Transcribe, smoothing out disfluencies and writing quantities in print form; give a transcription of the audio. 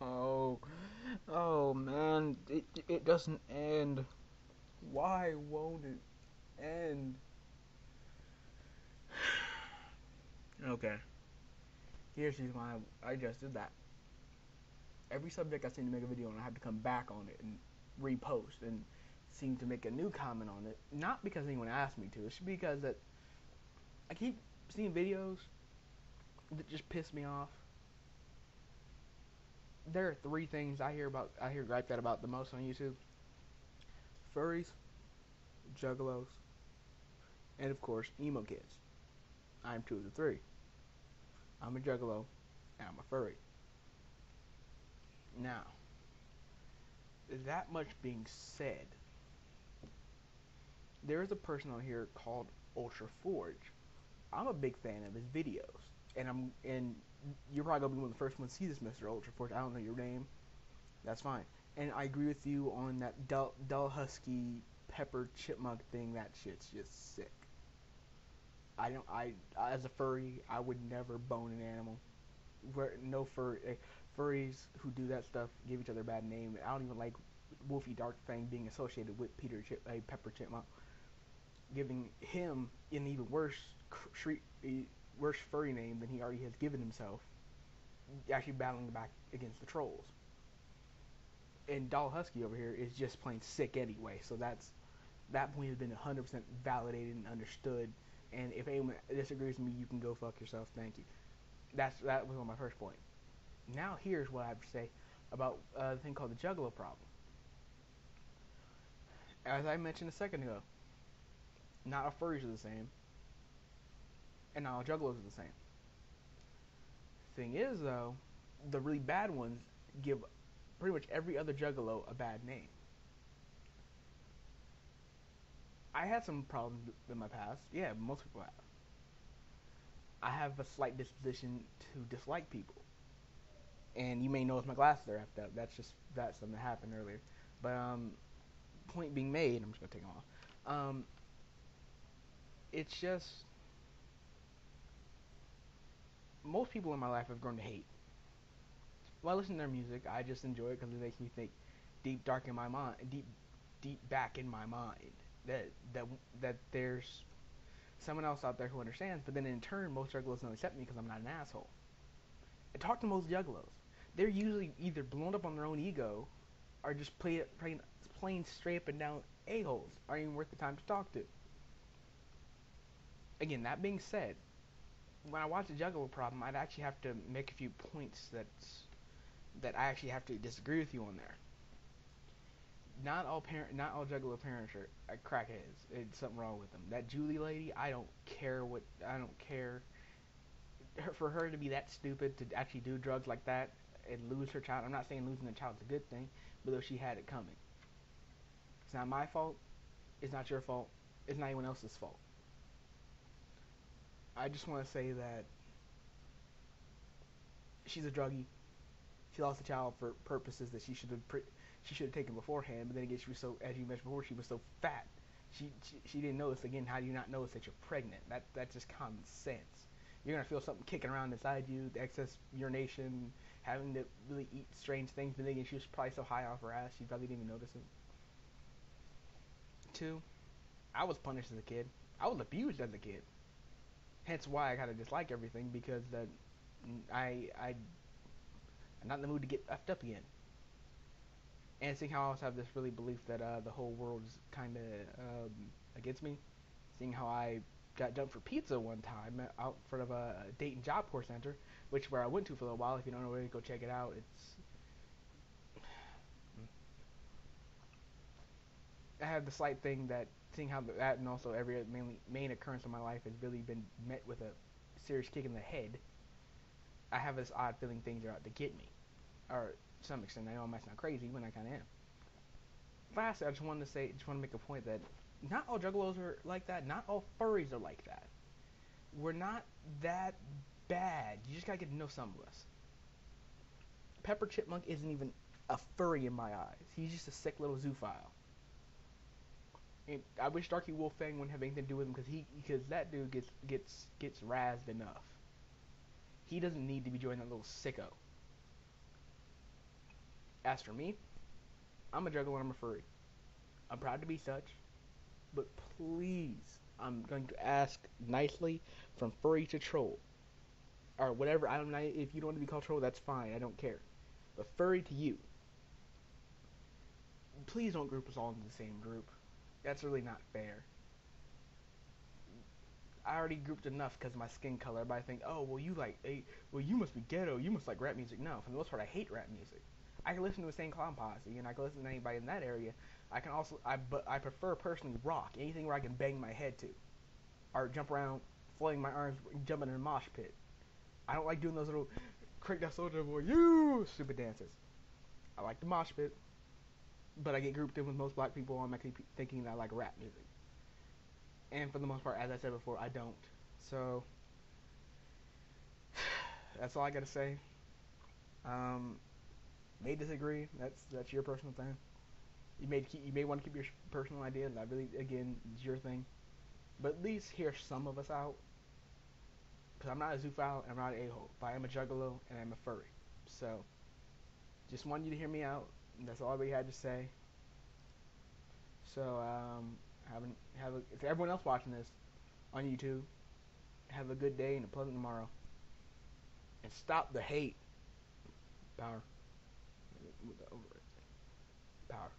Oh, oh man, it doesn't end. Why won't it end? Okay, here's the reason why I just did that. Every subject I seem to make a video on, I have to come back on it and repost and seem to make a new comment on it. Not because anyone asked me to. It's because that I keep seeing videos that just piss me off. There are three things I hear gripe that about the most on YouTube: furries, juggalos, and of course emo kids. I'm two of the three. I'm a juggalo and I'm a furry. Now, that much being said, there is a person on here called Ultra Forge. I'm a big fan of his videos, and you're probably gonna be one of the first ones to see this, Mr. Ultra Forge. I don't know your name. That's fine. And I agree with you on that dull husky pepper chipmunk thing. That shit's just sick. I don't. I as a furry, I would never bone an animal. No furries who do that stuff give each other a bad name. I don't even like Wolfie Darkfang being associated with Pepper Chipmunk, giving him an even worse furry name than he already has given himself. Actually battling back against the trolls. And Doll Husky over here is just plain sick anyway. So that point has been 100% validated and understood. And if anyone disagrees with me, you can go fuck yourself. Thank you. That was on my first point. Now here's what I have to say about the thing called the Juggalo problem. As I mentioned a second ago, not all furries are the same, and not all Juggalos are the same. Thing is, though, the really bad ones give pretty much every other Juggalo a bad name. I had some problems in my past. Yeah, most people have. I have a slight disposition to dislike people, and you may notice my glasses are effed up. That's something that happened earlier. But point being made, I'm just gonna take them off. It's just most people in my life have grown to hate. When I listen to their music, I just enjoy it because it makes me think deep back in my mind that that that there's someone else out there who understands. But then in turn, most juggalos don't accept me because I'm not an asshole. I talk to most juggalos. They're usually either blown up on their own ego, or just plain straight up and down a-holes. Aren't even worth the time to talk to. Again, that being said, when I watch a juggalo problem, I'd actually have to make a few points that I actually have to disagree with you on there. Not all juggalo parents are crackheads. It's something wrong with them. That Julie lady, I don't care. For her to be that stupid to actually do drugs like that and lose her child. I'm not saying losing the child is a good thing, but though she had it coming. It's not my fault. It's not your fault. It's not anyone else's fault. I just want to say that she's a druggie. She lost the child for purposes that she should have taken beforehand. But then again, she was so, as you mentioned before, she was so fat. She didn't notice. Again, how do you not notice that you're pregnant? That's just common sense. You're gonna feel something kicking around inside you, the excess urination, having to really eat strange things. But then again, she was probably so high off her ass, she probably didn't even notice it. Two, I was punished as a kid. I was abused as a kid. Hence why I kind of dislike everything, because that I'm not in the mood to get effed up again. And seeing how I also have this really belief that the whole world is kind of against me. Seeing how I got dumped for pizza one time out in front of a Dayton Job Corps Center, which where I went to for a little while. If you don't know where to go check it out, it's I have the slight thing that seeing how that and also every main occurrence of my life has really been met with a serious kick in the head. I have this odd feeling things are out to get me, or to some extent. I know I might sound crazy, but I kind of am. Lastly, I just wanted to say, just want to make a point that not all juggalos are like that. Not all furries are like that. We're not that bad. You just gotta get to know some of us. Pepper Chipmunk isn't even a furry in my eyes. He's just a sick little zoophile. And I wish Darky Wolfang wouldn't have anything to do with him because that dude gets razzed enough. He doesn't need to be joining that little sicko. As for me, I'm a juggalo and I'm a furry. I'm proud to be such, but please, I'm going to ask nicely from furry to troll or whatever. I don't know if you don't want to be called troll. That's fine. I don't care. But furry to you, please don't group us all into the same group. That's really not fair. I already grouped enough because of my skin color, but I think, oh, well, well, you must be ghetto. You must like rap music. No, for the most part, I hate rap music. I can listen to a Insane Clown Posse, and I can listen to anybody in that area. I can also, but I prefer personally rock, anything where I can bang my head to, or jump around, flailing my arms, jumping in a mosh pit. I don't like doing those little crank that soldier boy, you stupid dances. I like the mosh pit, but I get grouped in with most black people automatically thinking that I like rap music. And for the most part, as I said before, I don't. So that's all I gotta say. Um, may disagree. That's your personal thing. You may want to keep your personal idea. That really, again, is your thing. But at least hear some of us out. Because I'm not a zoophile and I'm not an a-hole. But I am a juggalo and I'm a furry. So just wanted you to hear me out. That's all we had to say. So if everyone else watching this on YouTube, have a good day and a pleasant tomorrow. And stop the hate. Power. Power.